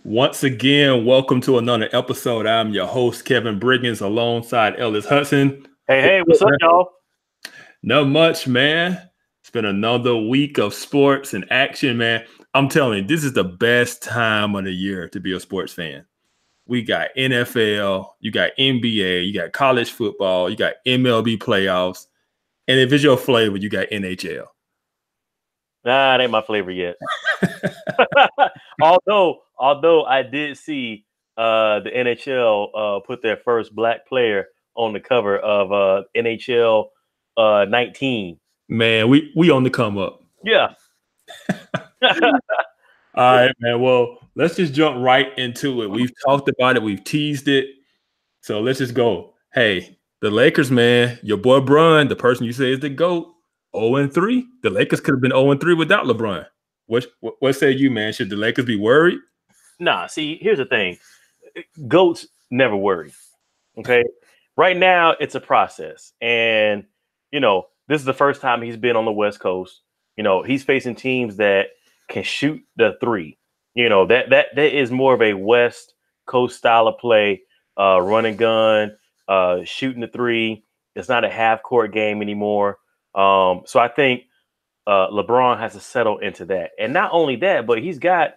Once again, welcome to another episode. I'm your host, Kevin Briggins, alongside Ellis Hudson. Hey, what's up, y'all? Not much, man. It's been another week of sports and action, man. I'm telling you, this is the best time of the year to be a sports fan. We got NFL, you got NBA, you got college football, you got MLB playoffs, and if it's your flavor, you got NHL. Nah, it ain't my flavor yet. although I did see the NHL put their first black player on the cover of NHL 19. Man, we on the come up. Yeah. All right, man. Well, let's just jump right into it. We've talked about it. We've teased it. So let's just go. Hey, the Lakers, man, your boy Bron, the person you say is the GOAT, 0-3. The Lakers could have been 0-3 without LeBron. What say you, man? Should the Lakers be worried? Nah, see, here's the thing. GOATs never worry. Okay. Right now, it's a process. And, this is the first time he's been on the West Coast. He's facing teams that can shoot the three. That is more of a West Coast style of play, run and gun, shooting the three. It's not a half court game anymore. So I think LeBron has to settle into that. And not only that, but he's got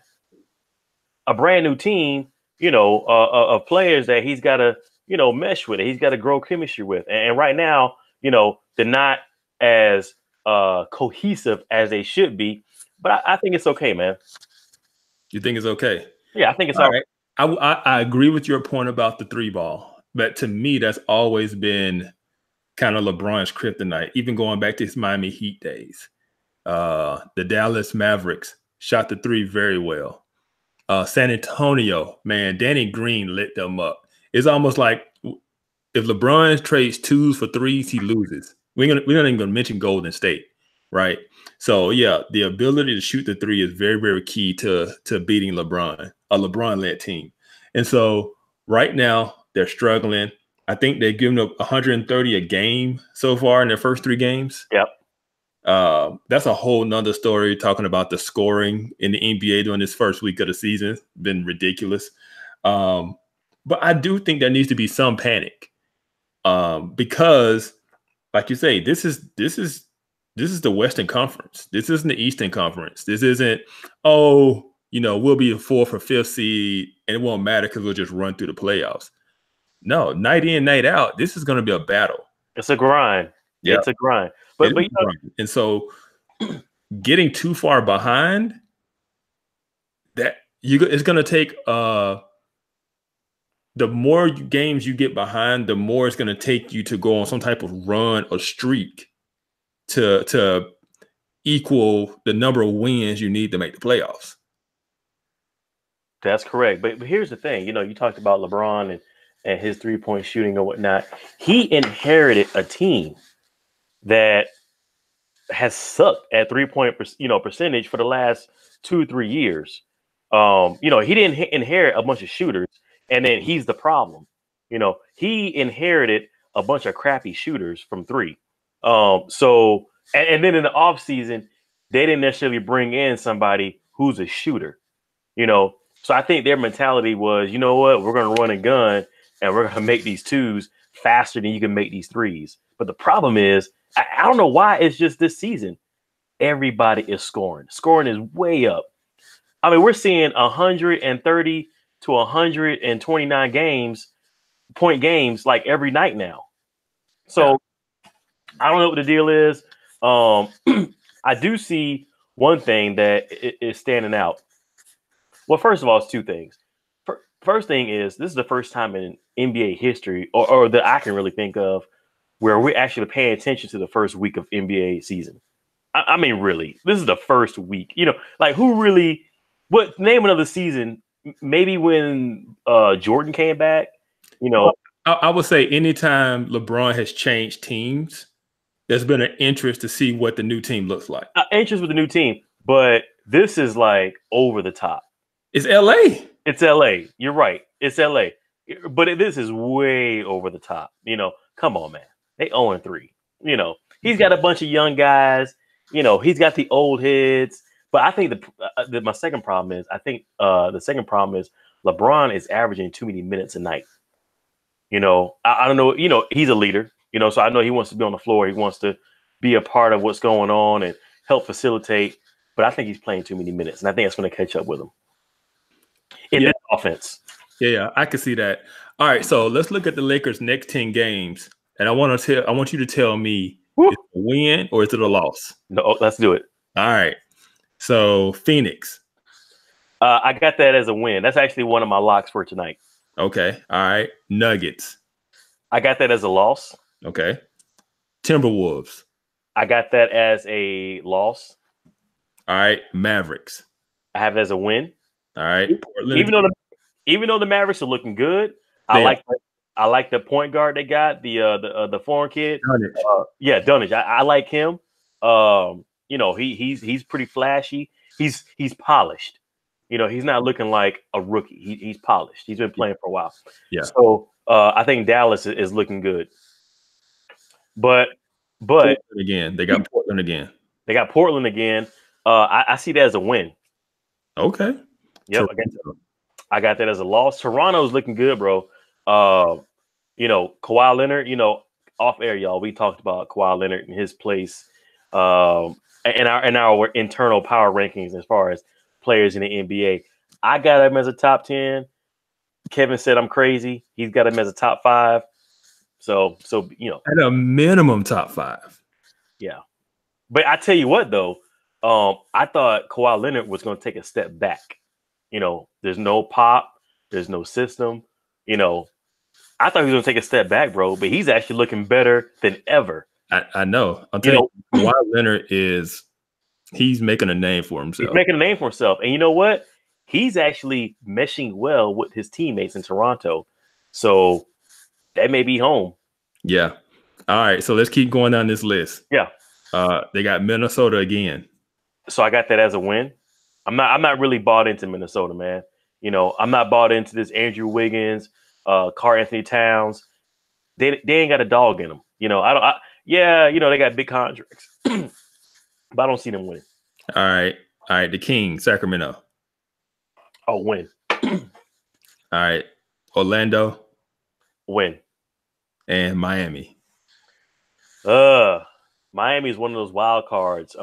a brand new team, of players that he's got to, mesh with it. He's got to grow chemistry with. And right now, they're not as cohesive as they should be. But I think it's okay, man. You think it's okay? Yeah, I think it's all right. I agree with your point about the three ball. But to me, that's always been kind of LeBron's kryptonite, even going back to his Miami Heat days. The Dallas Mavericks shot the three very well. San Antonio, man, Danny Green lit them up. It's almost like if LeBron trades twos for threes, he loses. We're not even going to mention Golden State, right? So, yeah, the ability to shoot the three is very, very key to beating LeBron, a LeBron-led team. And so right now they're struggling. I think they've given up 130 a game so far in their first three games. Yep. That's a whole nother story, talking about the scoring in the NBA during this first week of the season. Been ridiculous. But I do think there needs to be some panic because, like you say, this is the Western Conference. This isn't the Eastern Conference. This isn't, we'll be a fourth or fifth seed and it won't matter because we'll just run through the playoffs. No, night in, night out, this is going to be a battle. It's a grind. Yeah, it's a grind. But and so getting too far behind, it's going to take the more games you get behind, the more it's going to take you to go on some type of run or streak to equal the number of wins you need to make the playoffs. That's correct. But here's the thing. You talked about LeBron and his three-point shooting and whatnot. He inherited a team that has sucked at three-point percentage for the last 2-3 years. He didn't inherit a bunch of shooters, and then he's the problem. He inherited a bunch of crappy shooters from three. So then in the offseason, they didn't necessarily bring in somebody who's a shooter. So I think their mentality was, you know what, we're going to run a gun and we're going to make these twos faster than you can make these threes. But the problem is, I don't know why it's just this season. Everybody is scoring. Scoring is way up. I mean, we're seeing 130 to 129 point games like every night now. So I don't know what the deal is. I do see one thing that is standing out. Well, first of all, it's two things. First thing is, this is the first time in NBA history, or that I can really think of, where we're actually paying attention to the first week of NBA season. I mean, really, this is the first week. What name another season? Maybe when Jordan came back. I would say anytime LeBron has changed teams, there's been an interest to see what the new team looks like. Interest with the new team, but this is like over the top. It's LA. It's LA. You're right. It's LA. But this is way over the top. Come on, man. They 0-3. He's got a bunch of young guys. He's got the old heads. But I think my second problem is the second problem is LeBron is averaging too many minutes a night. You know, I don't know. You know, he's a leader. You know, so I know he wants to be on the floor. He wants to be a part of what's going on and help facilitate. But I think he's playing too many minutes, and I think it's going to catch up with him in this offense. Yeah, I can see that. All right, so let's look at the Lakers' next 10 games, and I want you to tell me is it a win or is it a loss? No, let's do it. All right. So Phoenix. I got that as a win. That's actually one of my locks for tonight. Okay. All right. Nuggets. I got that as a loss. Okay. Timberwolves. I got that as a loss. All right. Mavericks. I have it as a win. All right. Portland. Even though the Mavericks are looking good, I like the point guard they got, the foreign kid. Dunnage. Dunnage. I like him. You know, he's pretty flashy. He's polished. You know, he's not looking like a rookie. He's polished. He's been playing for a while. Yeah. So I think Dallas is looking good. But again, they got Portland again. They got Portland again. I see that as a win. Okay. Yep. I got that as a loss. Toronto's looking good, bro. You know, Kawhi Leonard, you know, off air, y'all, we talked about Kawhi Leonard and his place in our internal power rankings as far as players in the NBA. I got him as a top 10. Kevin said I'm crazy. He's got him as a top 5. So you know, at a minimum top 5. Yeah. But I tell you what, though, I thought Kawhi Leonard was going to take a step back. You know, there's no pop, there's no system. You know, I thought he was going to take a step back, bro, but he's actually looking better than ever. I know. I'm telling you, Kawhi Leonard he's making a name for himself. He's making a name for himself. And you know what? He's actually meshing well with his teammates in Toronto. So that may be home. Yeah. All right. So let's keep going down this list. Yeah. They got Minnesota again. So I got that as a win. I'm not really bought into Minnesota, man. You know, I'm not bought into this Andrew Wiggins, Karl Anthony Towns. They ain't got a dog in them. You know, you know, they got big contracts, but I don't see them winning. All right. The Kings, Sacramento. Oh, win. All right. Orlando. Win. And Miami. Miami is one of those wild cards.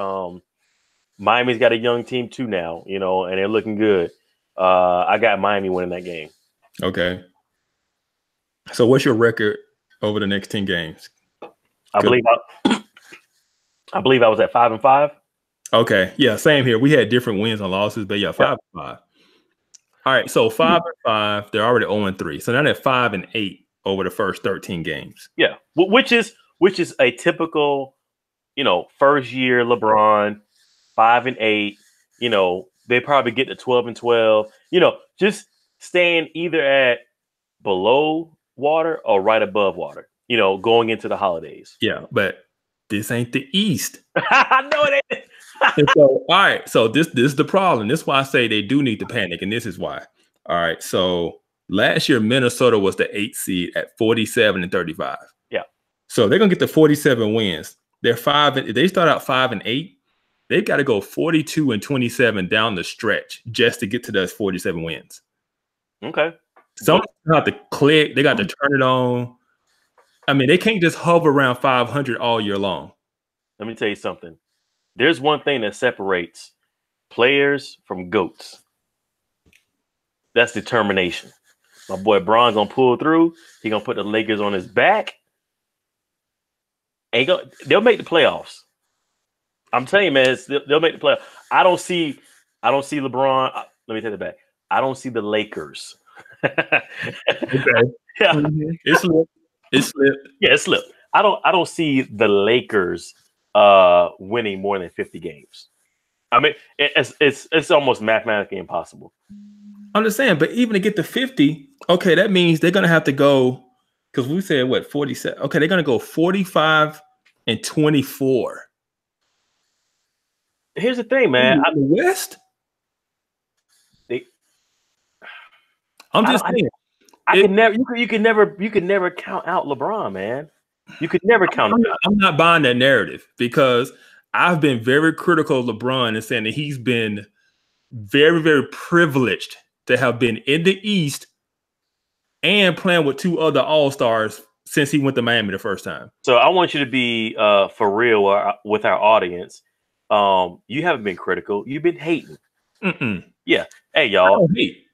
Miami's got a young team too now, you know, and they're looking good. I got Miami winning that game. Okay. So what's your record over the next 10 games? I believe I was at 5-5. Okay. Yeah, same here. We had different wins and losses, but yeah, 5-5. All right. So 5-5, they're already 0-3. So now they're 5-8 over the first 13 games. Yeah. Which is a typical, you know, first year LeBron, 5-8, you know, they probably get to 12-12, you know, just staying either at below water or right above water, you know, going into the holidays. Yeah, but this ain't the East. I know it ain't. And so, all right, so this is the problem. This is why I say they do need to panic, and this is why. All right, so last year Minnesota was the 8th seed at 47-35. Yeah. So they're gonna get the 47 wins. They're 5. If they start out 5-8, they've got to go 42-27 down the stretch just to get to those 47 wins. Okay. Some have to click. They got to turn it on. I mean, they can't just hover around 500 all year long. Let me tell you something. There's one thing that separates players from GOATs. That's determination. My boy Bron's gonna pull through. He gonna put the Lakers on his back. And they'll make the playoffs. I'm telling you, man, they'll make the playoffs. I don't see LeBron. Let me take it back. I don't see the Lakers. Okay. Yeah. Mm-hmm. It slipped. Yeah, it slipped. I don't see the Lakers winning more than 50 games. I mean, it's almost mathematically impossible. I'm just saying, but even to get to 50, okay, that means they're gonna have to go, because we said what, 47. Okay, they're gonna go 45-24. Here's the thing, man. The West. I'm just saying. You could never count out LeBron, man. You could never count him out. I'm not buying that narrative because I've been very critical of LeBron and saying that he's been very, very privileged to have been in the East and playing with 2 other All-Stars since he went to Miami the first time. So I want you to be for real with our audience. You haven't been critical. You've been hating. Yeah. Hey, y'all.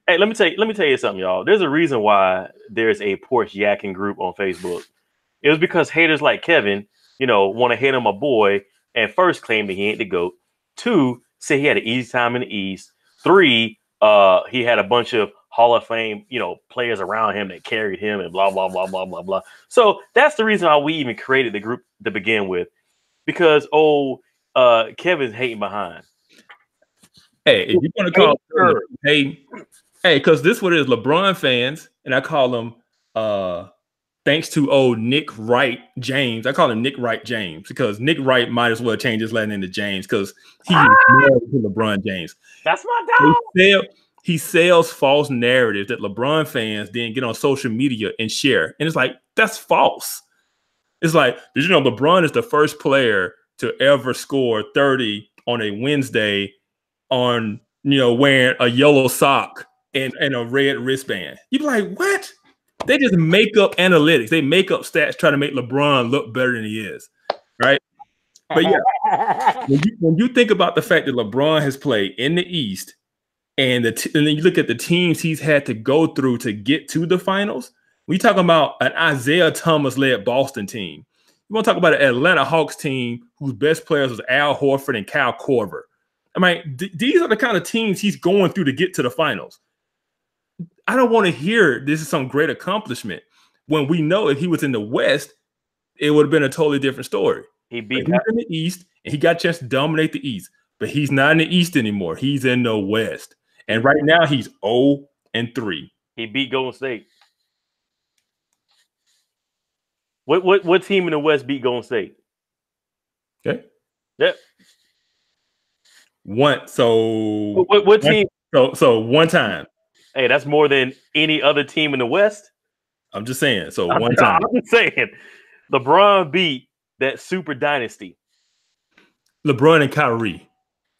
Hey, let me tell you something, y'all. There's a reason why there's a Porsche yakking group on Facebook. It was because haters like Kevin, want to hate on my boy and first claim that he ain't the GOAT. 2, say he had an easy time in the East. 3, he had a bunch of Hall of Fame, players around him that carried him and blah, blah, blah, blah, blah, blah. So that's the reason why we even created the group to begin with, because Kevin's hating behind. Hey, if you want to call hey, because this what it is, LeBron fans, and I call them thanks to old Nick Wright James. I call him Nick Wright James because Nick Wright might as well change his last name to James because he's married to LeBron James. That's my dog. He sells false narratives that LeBron fans then get on social media and share. And it's like, that's false. It's like, did you know LeBron is the first player to ever score 30 on a Wednesday on, wearing a yellow sock and a red wristband? You'd be like, what? They just make up analytics. They make up stats trying to make LeBron look better than he is, right? But yeah, when you think about the fact that LeBron has played in the East, and then you look at the teams he's had to go through to get to the finals. We talk about an Isaiah Thomas-led Boston team. You want to talk about an Atlanta Hawks team whose best players was Al Horford and Kyle Korver. I mean, these are the kind of teams he's going through to get to the finals. I don't want to hear this is some great accomplishment when we know if he was in the West, it would have been a totally different story. He's in the East, and he got a chance to dominate the East, but he's not in the East anymore. He's in the West. And right now he's 0-3. He beat Golden State. What team in the West beat Golden State? Okay. Yep. So what team? So one time. Hey, that's more than any other team in the West. I'm just saying. So one time. I'm just saying. LeBron beat that super dynasty. LeBron and Kyrie.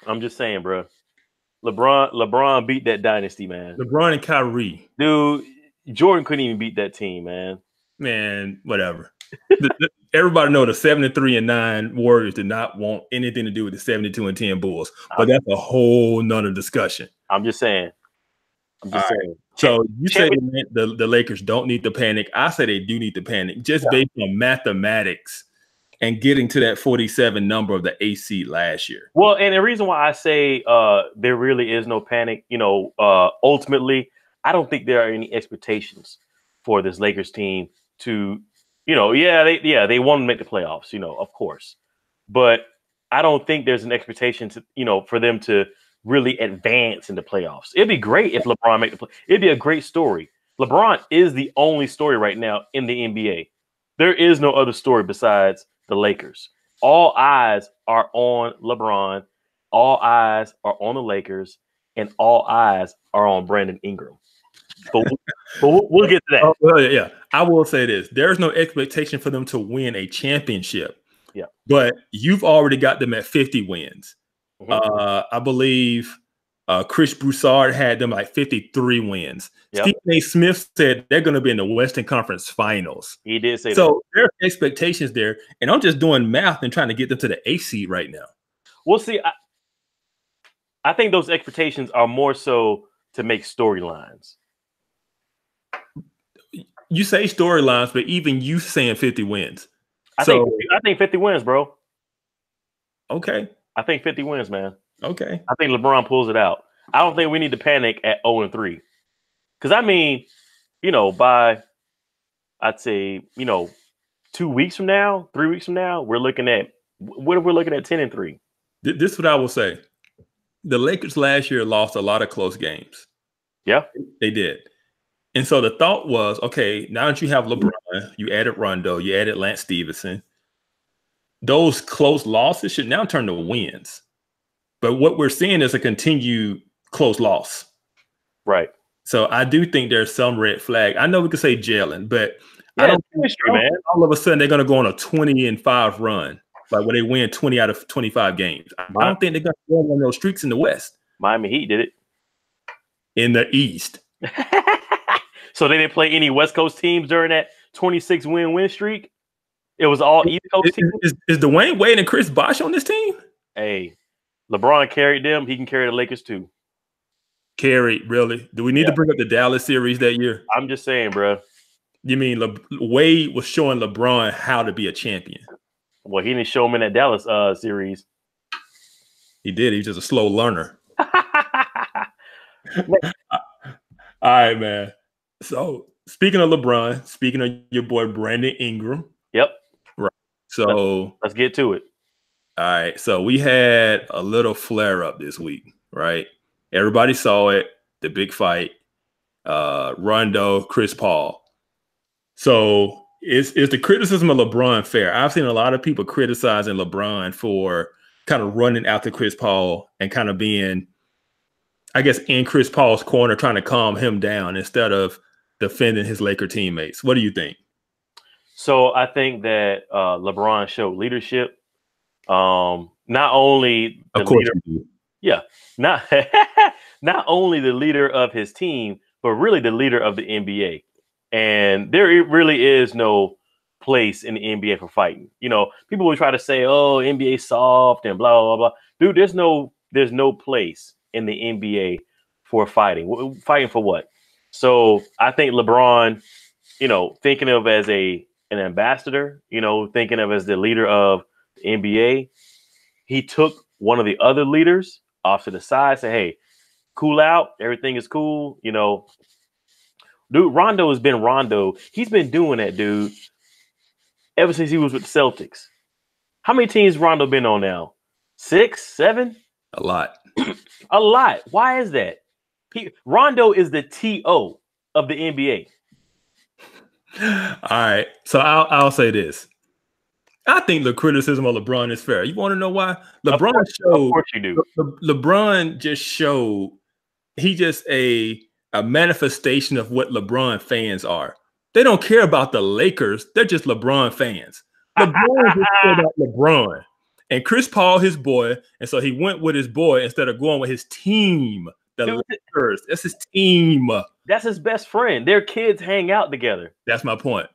I'm just saying, bro. LeBron beat that dynasty, man. LeBron and Kyrie. Dude, Jordan couldn't even beat that team, man. Man, whatever. Everybody know the 73-9 Warriors did not want anything to do with the 72-10 Bulls. But that's a whole nother discussion. I'm just saying. Saying. So you say the Lakers don't need to panic. I say they do need to panic just based on mathematics and getting to that 47 number of the AC last year. Well, and the reason why I say there really is no panic, ultimately, I don't think there are any expectations for this Lakers team to, they want to make the playoffs, of course. But I don't think there's an expectation to, for them to really advance in the playoffs. It'd be great if LeBron made the play. It'd be a great story. LeBron is the only story right now in the NBA. There is no other story besides the Lakers. All eyes are on LeBron. All eyes are on the Lakers, and all eyes are on Brandon Ingram. But we'll get to that. Oh, well, yeah, I will say this: there's no expectation for them to win a championship. Yeah, but you've already got them at 50 wins. I believe Chris Broussard had them like 53 wins. Yep. Stephen A. Smith said they're going to be in the Western Conference Finals. He did say that. So there are expectations there, and I'm just doing math and trying to get them to the 8th seed right now. We'll see. I think those expectations are more so to make storylines. You say storylines, but even you saying 50 wins. I think 50 wins, bro. Okay. I think 50 wins, man. Okay. I think LeBron pulls it out. I don't think we need to panic at 0-3. Because, I mean, by, I'd say, 2 weeks from now, 3 weeks from now, we're looking at 10-3. This is what I will say. The Lakers last year lost a lot of close games. Yeah. They did. And so the thought was, okay, now that you have LeBron, you added Rondo, you added Lance Stevenson, those close losses should now turn to wins. But what we're seeing is a continued close loss. Right. So I do think there's some red flag. I know we could say Jalen, but I don't think all of a sudden they're going to go on a 20-5 run. like where they win 20 out of 25 games. I don't think they're going to go on one of those streaks in the West. Miami Heat did it. In the East. So they didn't play any West Coast teams during that 26 win streak? It was all East Coast teams? Is Dwayne Wade and Chris Bosh on this team? Hey, LeBron carried them. He can carry the Lakers too. Carried, really? Do we need to bring up the Dallas series that year? I'm just saying, bro. You mean Wade was showing LeBron how to be a champion? Well, he didn't show him in that Dallas series. He did. He was just a slow learner. All right, man. So speaking of LeBron, speaking of your boy Brandon Ingram. Yep. Right. So let's get to it. All right. So we had a little flare up this week, right? Everybody saw it, the big fight. Rondo, Chris Paul. So is the criticism of LeBron fair? I've seen a lot of people criticizing LeBron for kind of running after Chris Paul and kind of being, I guess, in Chris Paul's corner, trying to calm him down instead of defending his Laker teammates. What do you think? So I think that LeBron showed leadership. Not only the leader, not only the leader of his team, but really the leader of the NBA. And there really is no place in the NBA for fighting. You know, people will try to say, "Oh, NBA soft and blah blah blah." Dude, there's no place in the NBA for fighting. Fighting for what? So I think LeBron, you know, thinking of as an ambassador, you know, thinking of as the leader of the NBA, he took one of the other leaders off to the side, said, "Hey, cool out. Everything is cool." You know, dude, Rondo has been Rondo. He's been doing that, dude, ever since he was with the Celtics. How many teams Rondo been on now? 6, 7? A lot. A lot. Why is that? Rondo is the TO of the NBA. All right. So I'll say this. I think the criticism of LeBron is fair. You want to know why? LeBron showed. Of course you do. LeBron just showed he just a manifestation of what LeBron fans are. They don't care about the Lakers. They're just LeBron fans. LeBron just care about LeBron. And Chris Paul, his boy. And so he went with his boy instead of going with his team. The Lakers. That's his team. That's his best friend. Their kids hang out together. That's my point.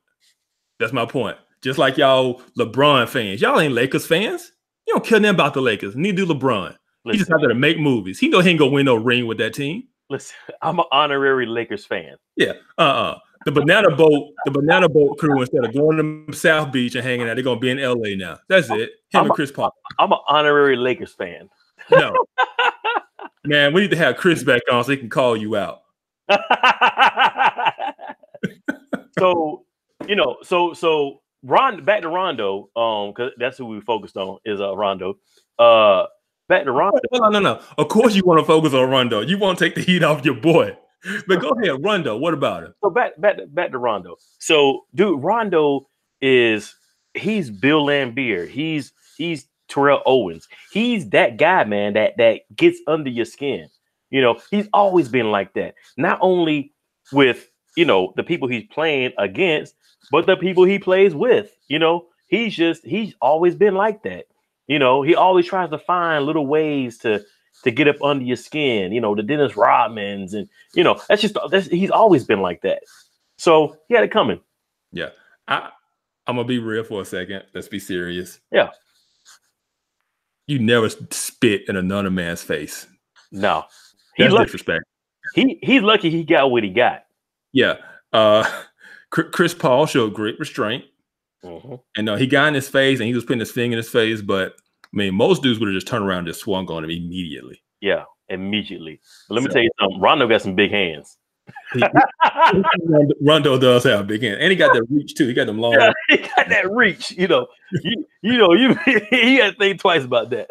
That's my point. Just like y'all LeBron fans. Y'all ain't Lakers fans. You don't care nothing about the Lakers. Neither do LeBron. He just out there to make movies. He know he ain't gonna win no ring with that team. Listen, I'm an honorary Lakers fan. Yeah. The banana boat crew, instead of going to South Beach and hanging out, they're gonna be in LA now. That's it. Him and Chris Paul. I'm an honorary Lakers fan. No. Man, we need to have Chris back on so he can call you out. So, you know, so back to Rondo, because that's who we focused on is Rondo. Back to Rondo. No. Of course you want to focus on Rondo. You want to take the heat off your boy. But go ahead, Rondo. What about him? So back to Rondo. So, dude, Rondo he's Bill Laimbeer. He's Terrell Owens. He's that guy, man, that gets under your skin. You know, he's always been like that. Not only with, you know, the people he's playing against, but the people he plays with. You know, he's always been like that. You know, he always tries to find little ways to get up under your skin. You know, the Dennis Rodmans, and you know, he's always been like that. So he had it coming. Yeah, I'm gonna be real for a second. Let's be serious. Yeah. You never spit in another man's face. No. That's disrespect. He's lucky he got what he got. Yeah. Chris Paul showed great restraint. Mm-hmm. And he got in his face and he was putting his finger in his face. But I mean, most dudes would have just turned around and just swung on him immediately. Yeah, immediately. But let me tell you something. Rondo got some big hands. Rondo does have big hands, and he got that reach too. He got them long. Yeah, he got that reach. You know, you got to think twice about that.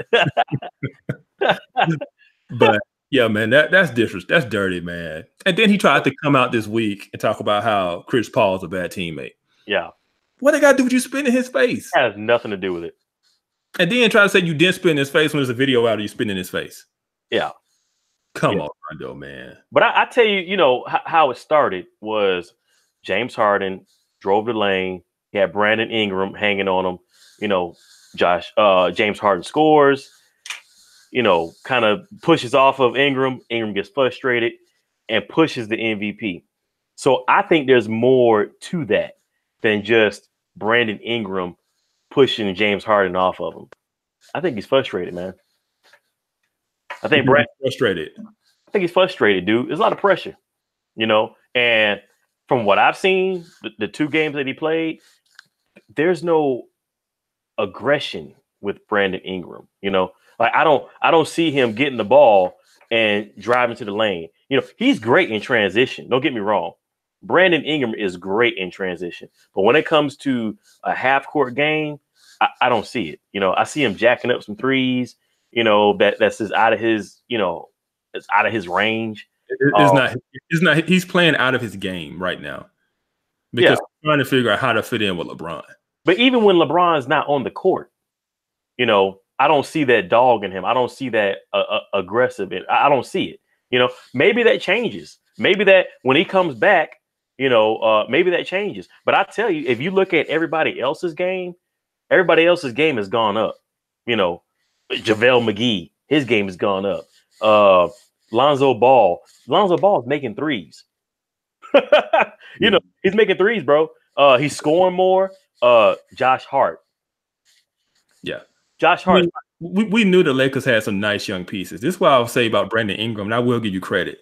But yeah, man, that's disrespect. That's dirty, man. And then he tried to come out this week and talk about how Chris Paul's a bad teammate. Yeah, what they got to do with you spitting in his face? That has nothing to do with it. And then try to say you didn't spit in his face when there's a video out of you spitting in his face. Yeah. Come on, Rondo, man. But I tell you, you know, how it started was James Harden drove the lane. He had Brandon Ingram hanging on him. You know, James Harden scores, kind of pushes off of Ingram. Ingram gets frustrated and pushes the MVP. So I think there's more to that than just Brandon Ingram pushing James Harden off of him. I think he's frustrated, man. I think frustrated. I think he's frustrated, dude. There's a lot of pressure, and from what I've seen, the 2 games that he played, there's no aggression with Brandon Ingram. Like I don't see him getting the ball and driving to the lane. He's great in transition. Don't get me wrong. Brandon Ingram is great in transition, but when it comes to a half court game, I don't see it. I see him jacking up some threes. That's just out of his. It's out of his range. It's not. He's playing out of his game right now because he's trying to figure out how to fit in with LeBron. But even when LeBron's not on the court, I don't see that dog in him. I don't see that aggressive. I don't see it. Maybe that changes. Maybe that when he comes back, maybe that changes. But I tell you, if you look at everybody else's game has gone up. JaVale McGee, his game has gone up. Lonzo Ball is making threes. He's making threes, bro. He's scoring more. Josh Hart. Yeah. Josh Hart. We knew the Lakers had some nice young pieces. This is what I'll say about Brandon Ingram, and I will give you credit.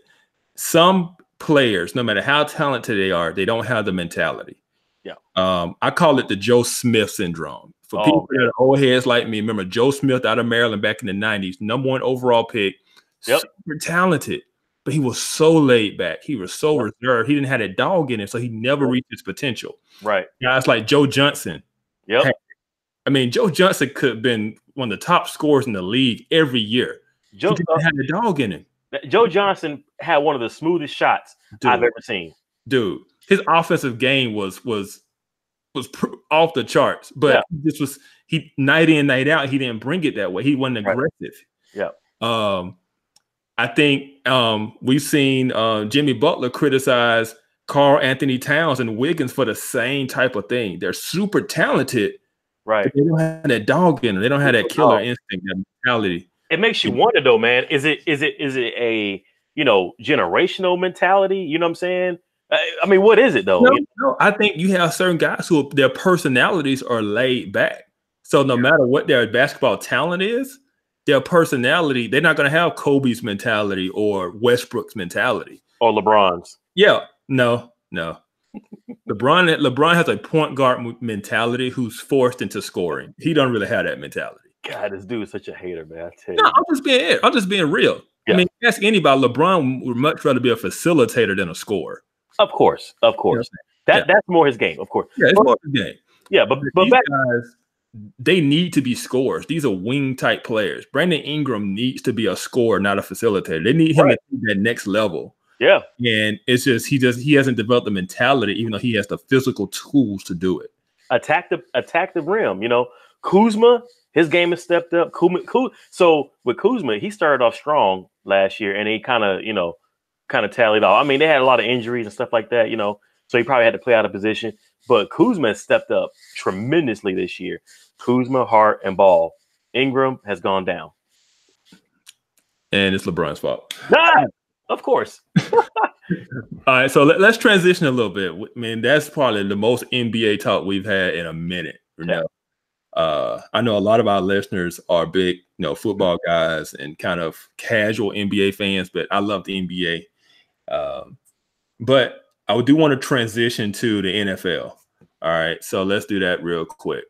Some players, no matter how talented they are, they don't have the mentality. Yeah. I call it the Joe Smith syndrome. For people that are old heads like me, remember Joe Smith out of Maryland back in the 90s, #1 overall pick, super talented, but he was so laid back. He was so reserved. He didn't have that dog in him, so he never reached his potential. Right. Guys like Joe Johnson. Yep. Joe Johnson could have been one of the top scorers in the league every year. Joe didn't have a dog in him. Joe Johnson had one of the smoothest shots I've ever seen. Dude, his offensive game was off the charts, but this was night in, night out. He didn't bring it that way. He wasn't aggressive. Yeah. I think we've seen Jimmy Butler criticize Karl Anthony Towns and Wiggins for the same type of thing. They're super talented, right? But they don't have that dog in them. They don't have that killer instinct, that mentality. It makes you wonder, though, man. Is it a generational mentality? You know what I'm saying? I mean, what is it though? No, I think you have certain guys who their personalities are laid back. So no matter what their basketball talent is, their personality, they're not going to have Kobe's mentality or Westbrook's mentality. Or LeBron's. Yeah. No. LeBron has a point guard mentality who's forced into scoring. He don't really have that mentality. God, this dude is such a hater, man. I tell you. No, I'm just being real. Yeah. I mean, ask anybody, LeBron would much rather be a facilitator than a scorer. Of course. You know that's more his game, of course. Yeah, it's more his game. Yeah, but these guys, they need to be scorers. These are wing type players. Brandon Ingram needs to be a scorer, not a facilitator. They need him to take that next level. Yeah. And it's just he hasn't developed the mentality, even though he has the physical tools to do it. Attack the rim. Kuzma, his game has stepped up. So with Kuzma, he started off strong last year, and he kind of tallied off. I mean, they had a lot of injuries and stuff like that, so he probably had to play out of position. But Kuzma has stepped up tremendously this year. Kuzma, Hart, and Ball. Ingram has gone down. And it's LeBron's fault. Nah, of course. All right, so let's transition a little bit. I mean, that's probably the most NBA talk we've had in a minute. I know a lot of our listeners are big, football guys and kind of casual NBA fans, but I love the NBA. But I do want to transition to the NFL. All right, so let's do that real quick.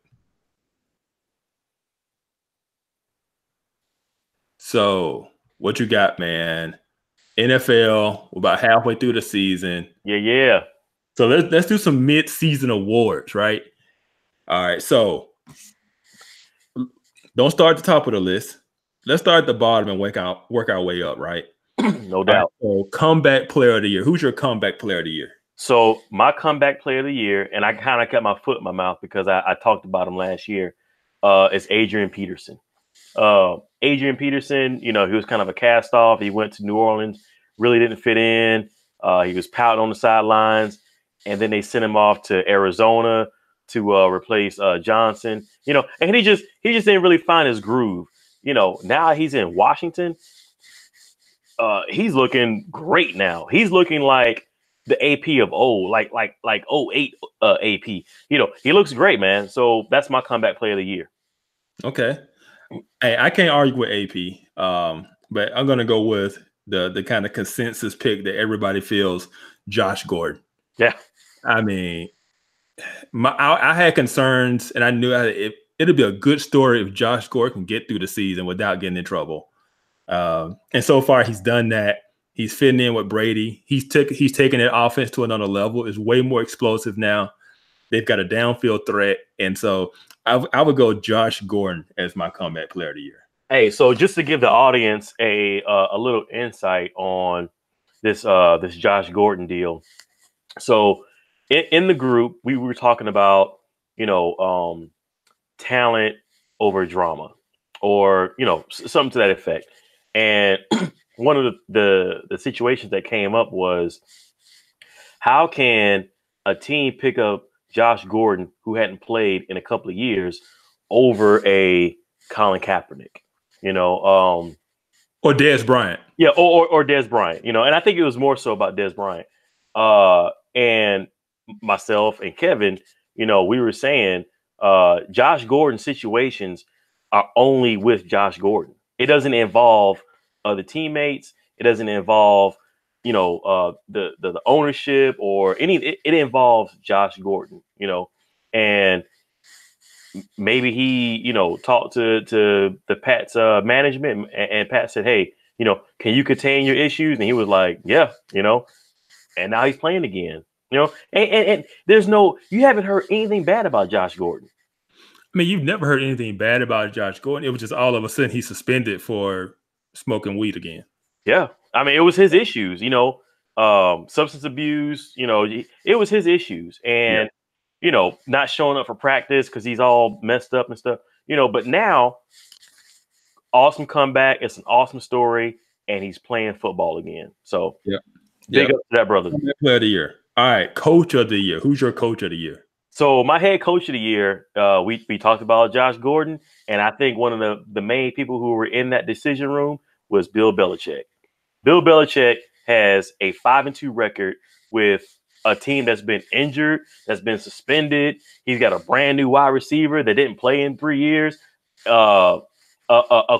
So what you got, man? NFL, we're about halfway through the season. Yeah. So let's do some mid-season awards, right? All right, so don't start at the top of the list. Let's start at the bottom and work our way up, right? No doubt. Right, so comeback player of the year. Who's your comeback player of the year? So my comeback player of the year, and I kind of kept my foot in my mouth because I talked about him last year, is Adrian Peterson. Adrian Peterson, he was kind of a cast off. He went to New Orleans, really didn't fit in. He was pouting on the sidelines, and then they sent him off to Arizona to replace Johnson. And he just didn't really find his groove. Now he's in Washington. He's looking great now. He's looking like the AP of old, like '08 AP. He looks great, man. So that's my comeback player of the year. Okay. Hey, I can't argue with AP, but I'm gonna go with the kind of consensus pick that everybody feels, Josh Gordon. Yeah. I mean, I had concerns, and I knew it'd be a good story if Josh Gordon can get through the season without getting in trouble. And so far, he's done that. He's fitting in with Brady. He's taking that offense to another level. It's way more explosive now. They've got a downfield threat, and so I would go Josh Gordon as my comeback player of the year. Hey, so just to give the audience a little insight on this Josh Gordon deal. So in the group, we were talking about talent over drama, or something to that effect. And one of the situations that came up was, how can a team pick up Josh Gordon, who hadn't played in a couple of years, over a Colin Kaepernick, or Dez Bryant? Yeah, or Dez Bryant, and I think it was more so about Dez Bryant. And myself and Kevin, we were saying Josh Gordon situations are only with Josh Gordon. It doesn't involve the teammates. It doesn't involve the ownership or any. It involves Josh Gordon, and maybe he talked to the Pats management, and Pat said, hey, can you contain your issues? And he was like, yeah, and now he's playing again, and there's you haven't heard anything bad about Josh Gordon. I mean, you've never heard anything bad about Josh Gordon. It was just all of a sudden he's suspended for smoking weed again. Yeah. I mean, it was his issues, substance abuse, it was his issues, and, not showing up for practice because he's all messed up and stuff, but now, awesome comeback. It's an awesome story, and he's playing football again. So big up to that brother. Player of the year. All right. Coach of the year. Who's your coach of the year? So my head coach of the year, we talked about Josh Gordon, and I think one of the main people who were in that decision room was Bill Belichick. Bill Belichick has a 5-2 record with a team that's been injured, that's been suspended. He's got a brand new wide receiver that didn't play in 3 years. A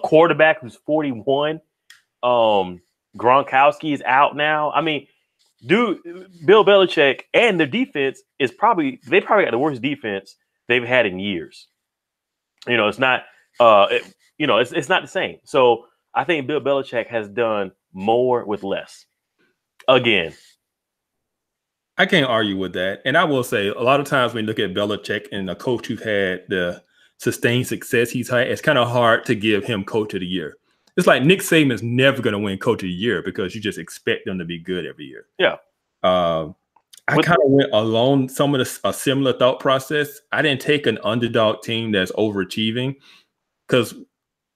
quarterback who's 41. Gronkowski is out now. I mean, dude, Bill Belichick and the defense they probably got the worst defense they've had in years. It's not it's not the same. So I think Bill Belichick has done more with less. Again, I can't argue with that. And I will say, a lot of times when you look at Belichick and a coach who's had the sustained success he's had, it's kind of hard to give him coach of the year. It's like Nick Saban's never going to win coach of the year because you just expect them to be good every year. Yeah. I kind of went along some of a similar thought process. I didn't take an underdog team that's overachieving, because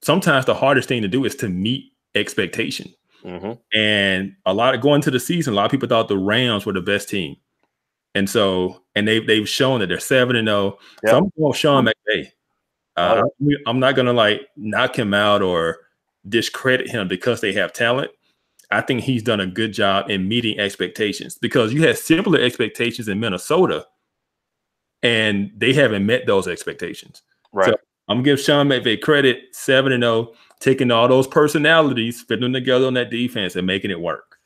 sometimes the hardest thing to do is to meet expectation. Mm-hmm. And going to the season, a lot of people thought the Rams were the best team. And they've shown that they're 7-0. Yeah. So I'm going Sean McVay. I'm not going to knock him out or discredit him because they have talent. I think he's done a good job in meeting expectations, because you had similar expectations in Minnesota and they haven't met those expectations. Right. So I'm going to give Sean McVay credit, 7-0, taking all those personalities, fitting them together on that defense and making it work.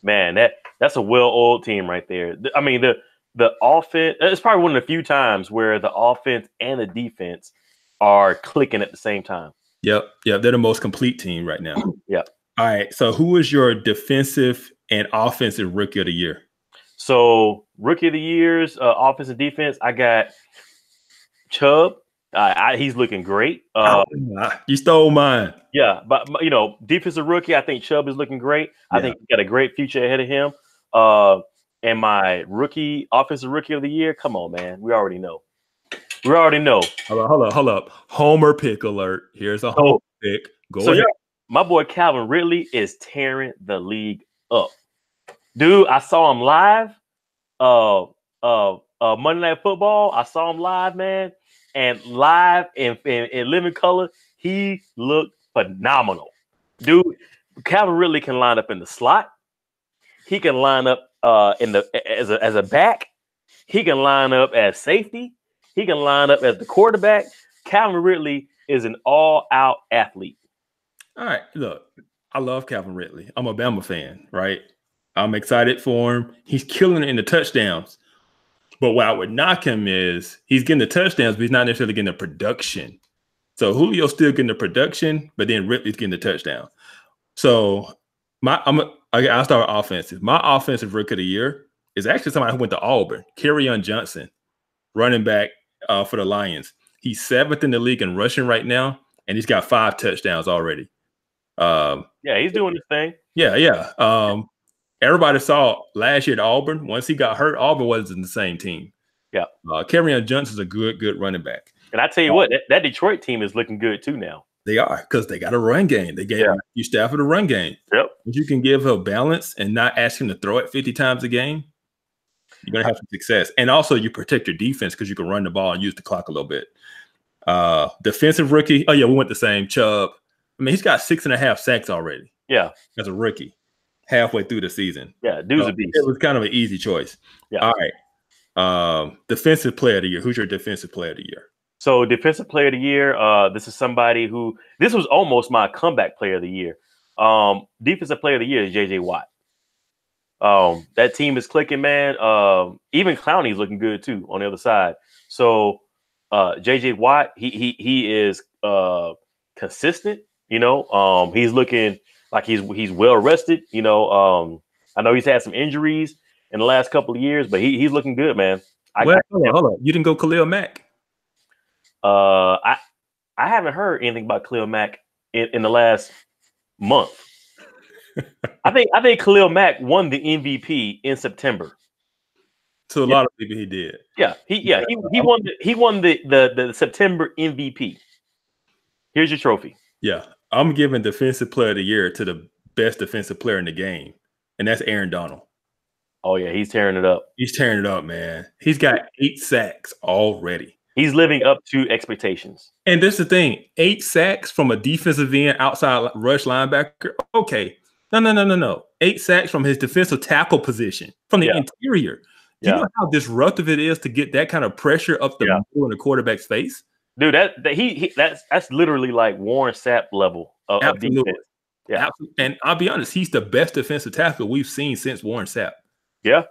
Man, that's a well-oiled team right there. I mean, the offense, it's probably one of the few times where the offense and the defense are clicking at the same time. Yep. They're the most complete team right now. Yeah. All right. So who is your defensive and offensive rookie of the year? So rookie of the years, offense and defense, I got Chubb. He's looking great. You stole mine. Yeah, but defensive rookie, I think Chubb is looking great. I think he's got a great future ahead of him. And my offensive rookie of the year, come on, man. We already know. Hold up. Homer pick alert. Here's a homer pick. Go ahead. My boy Calvin Ridley is tearing the league up. Dude, I saw him live. Monday Night Football. I saw him live, man, and live in living color, he looked phenomenal, dude. Calvin Ridley can line up in the slot. He can line up as a back. He can line up as safety. He can line up as the quarterback. Calvin Ridley is an all-out athlete. All right, look, I love Calvin Ridley. I'm a Bama fan, right? I'm excited for him. He's killing it in the touchdowns. But what I would knock him is he's getting the touchdowns, but he's not necessarily getting the production. So Julio's still getting the production, but then Ridley's getting the touchdown. So I'll start with offensive. My offensive rookie of the year is actually somebody who went to Auburn, Kerryon Johnson, running back for the Lions. He's 7th in the league in rushing right now, and he's got 5 touchdowns already. Yeah, he's doing his thing. Yeah. Everybody saw last year at Auburn. Once he got hurt, Auburn wasn't the same team. Yeah. Kerryon Johnson's a good running back. And I tell you what, that Detroit team is looking good too now. They are, because they got a run game. They gave Matthew Stafford a run game. Yep. If you can give a balance and not ask him to throw it 50 times a game, you're going to have some success. And also you protect your defense because you can run the ball and use the clock a little bit. Defensive rookie. Oh, yeah, we went the same. Chubb. I mean, he's got 6.5 sacks already. Yeah. As a rookie. Halfway through the season. Yeah, dude's a beast. It was kind of an easy choice. Yeah. All right. Defensive player of the year. Who's your defensive player of the year? So defensive player of the year, this is somebody who – this was almost my comeback player of the year. Defensive player of the year is J.J. Watt. That team is clicking, man. Even Clowney's looking good too on the other side. So J.J. Watt, he is consistent. He's looking like he's well rested. I know he's had some injuries in the last couple of years, but he's looking good, man. Hold on. You didn't go Khalil Mack? I haven't heard anything about Khalil Mack in the last month. I think Khalil Mack won the MVP in September. To a lot of people, he did. Yeah, he won the September MVP. Here's your trophy. Yeah, I'm giving defensive player of the year to the best defensive player in the game, and that's Aaron Donald. Oh yeah, he's tearing it up. He's tearing it up, man. He's got 8 sacks already. He's living up to expectations. And this is the thing: 8 sacks from a defensive end, outside rush linebacker. Okay, no. 8 sacks from his defensive tackle position, from the interior. Do you know how disruptive it is to get that kind of pressure up the middle in the quarterback's face? Dude, that's literally like Warren Sapp level of defense. Yeah, absolutely. And I'll be honest, he's the best defensive tackle we've seen since Warren Sapp. Yeah,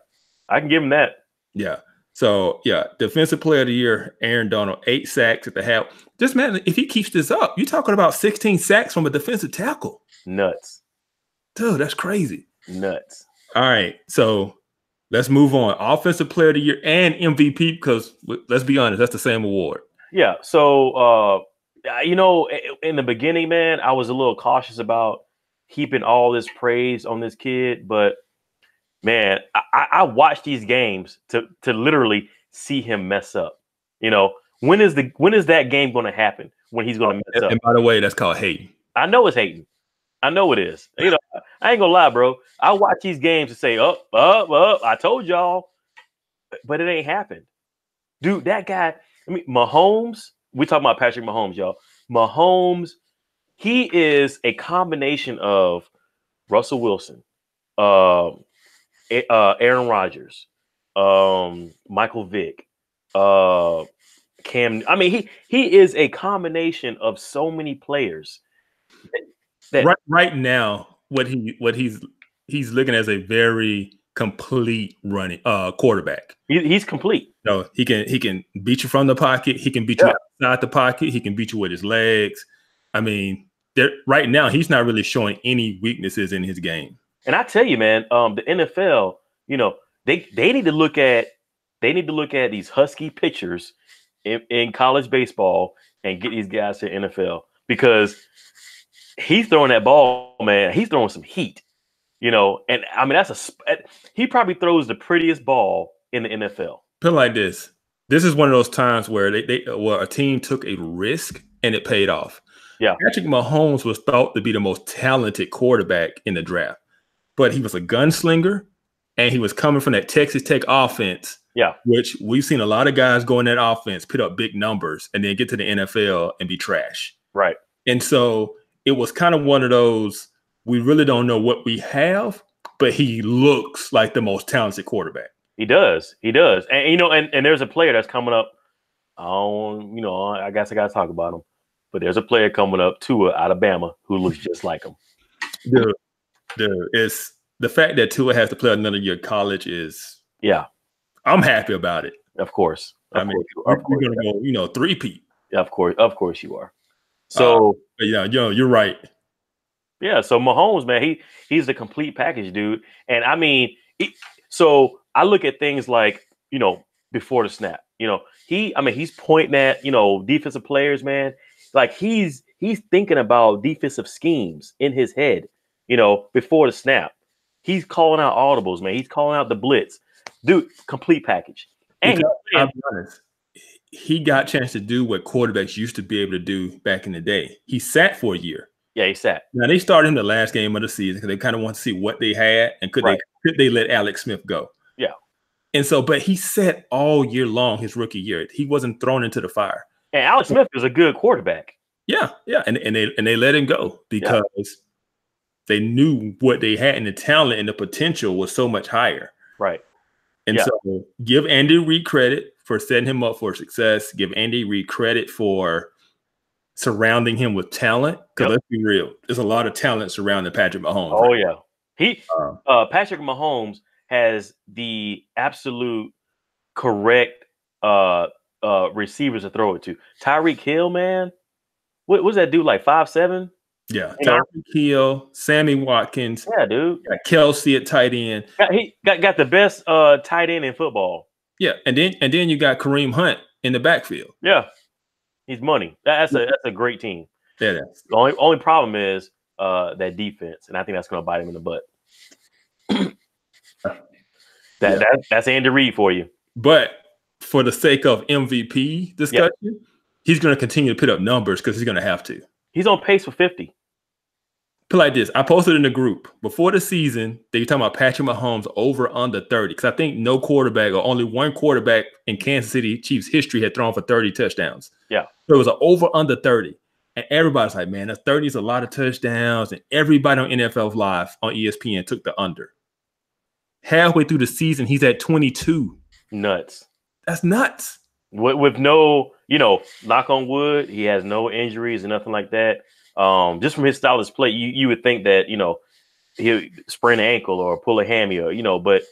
I can give him that. Yeah. So defensive player of the year, Aaron Donald, 8 sacks at the half. Just man, if he keeps this up, you're talking about 16 sacks from a defensive tackle. Nuts, dude. That's crazy. Nuts. All right, so let's move on. Offensive player of the year and MVP, because let's be honest, that's the same award. Yeah. So, in the beginning, man, I was a little cautious about heaping all this praise on this kid, but man, I watch these games to literally see him mess up. When is that game going to happen? When he's going to mess up? And by the way, that's called hating. I know it's hating. I know it is. I ain't gonna lie, bro. I watch these games and say, up. I told y'all, but it ain't happened, dude. That guy. I mean, Mahomes. We talking about Patrick Mahomes, y'all. Mahomes. He is a combination of Russell Wilson, Aaron Rodgers, Michael Vick, Cam. I mean, he is a combination of so many players. Right now, what he's looking as a very complete running quarterback. He's complete. No, he can beat you from the pocket. He can beat you outside the pocket. He can beat you with his legs. I mean, right now he's not really showing any weaknesses in his game. And I tell you, man, the NFL, they need to look at these husky pitchers in college baseball and get these guys to the NFL, because he's throwing that ball, man. He's throwing some heat, and I mean he probably throws the prettiest ball in the NFL. Put it like this: this is one of those times where where a team took a risk and it paid off. Yeah, Patrick Mahomes was thought to be the most talented quarterback in the draft, but he was a gunslinger and he was coming from that Texas Tech offense. Yeah. Which we've seen a lot of guys go in that offense, put up big numbers, and then get to the NFL and be trash. Right. And so it was kind of one of those, we really don't know what we have, but he looks like the most talented quarterback. He does. He does. And, you know, and there's a player that's coming up. You know, I guess I got to talk about him. But there's a player coming up, Tua, out of Bama, who looks just like him. Dude, it's the fact that Tua has to play another year of college is, yeah, I'm happy about it. Of course. We're going to go, you know, three-peat. Yeah, of course you are. So, yeah, you're right. Yeah, so Mahomes, man, he's the complete package, dude. And I mean, so I look at things like, you know, before the snap, you know, he's pointing at, you know, defensive players, man. Like he's thinking about defensive schemes in his head, you know, before the snap. He's calling out audibles, man. He's calling out the blitz. Dude, complete package. And I'll be honest, he got a chance to do what quarterbacks used to be able to do back in the day. He sat for a year. Yeah, he sat. Now they started him the last game of the season because they kind of want to see what they had and could they let Alex Smith go. Yeah. And so, but he sat all year long his rookie year. He wasn't thrown into the fire. And Alex Smith is a good quarterback. Yeah, and they let him go because they knew what they had and the talent and the potential was so much higher. Right. And so give Andy Reid credit for setting him up for success. Give Andy Reid credit for surrounding him with talent. Because let's be real, there's a lot of talent surrounding Patrick Mahomes. Oh, yeah. Patrick Mahomes has the absolute correct receivers to throw it to. Tyreek Hill, man. What was that dude, like 5'7"? Yeah, Tyreek Hill, Sammy Watkins. Yeah, dude. Got Kelsey at tight end. He got the best tight end in football. Yeah, and then you got Kareem Hunt in the backfield. Yeah, he's money. That's a great team. Yeah, it is. The only problem is that defense, and I think that's going to bite him in the butt. That's Andy Reid for you. But for the sake of MVP discussion, he's going to continue to put up numbers because he's going to have to. He's on pace for 50. Put like this. I posted in the group before the season, they were talking about Patrick Mahomes over under 30. Because I think no quarterback or only one quarterback in Kansas City Chiefs history had thrown for 30 touchdowns. Yeah. So it was an over under 30. And everybody's like, man, that's 30 is a lot of touchdowns. And everybody on NFL Live on ESPN took the under. Halfway through the season, he's at 22. Nuts. That's nuts. With no, you know, knock on wood, he has no injuries and nothing like that. Just from his style of play, you would think that, you know, he'll sprain an ankle or pull a hammy or, you know, but